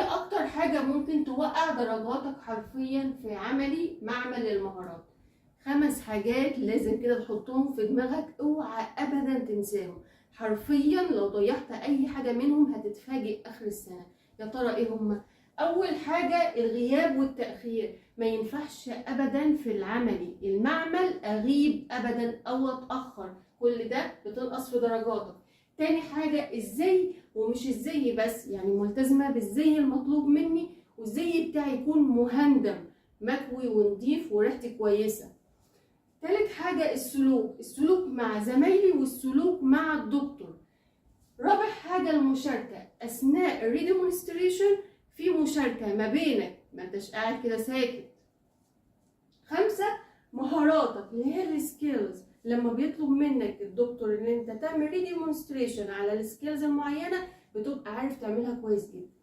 ايه اكتر حاجة ممكن توقع درجاتك حرفيا في عملي معمل المهارات؟ 5 حاجات لازم كده تحطهم في دماغك، اوعى ابدا تنساهم. حرفيا لو ضيعت اي حاجة منهم هتتفاجئ اخر السنة. يا ترى ايه هما؟ اول حاجة الغياب والتأخير. ما ينفعش ابدا في العملي المعمل اغيب ابدا او اتأخر، كل ده بتنقص في درجاتك. تاني حاجة الزي، ومش الزي بس، يعني ملتزمة بالزي المطلوب مني، والزي بتاعي يكون مهندم مكوي ونضيف وريحتي كويسة. تالت حاجة السلوك مع زمايلي والسلوك مع الدكتور. رابع حاجة المشاركة أثناء الريديمونستريشن، في مشاركة ما بينك، ما انتش قاعد كده ساكت. 5 مهاراتك اللي هي السكيلز، لما بيطلب منك الدكتور ان انت تعمل ريديمونستريشن على السكيلز المعينة بتبقى عارف تعملها كويس جدا.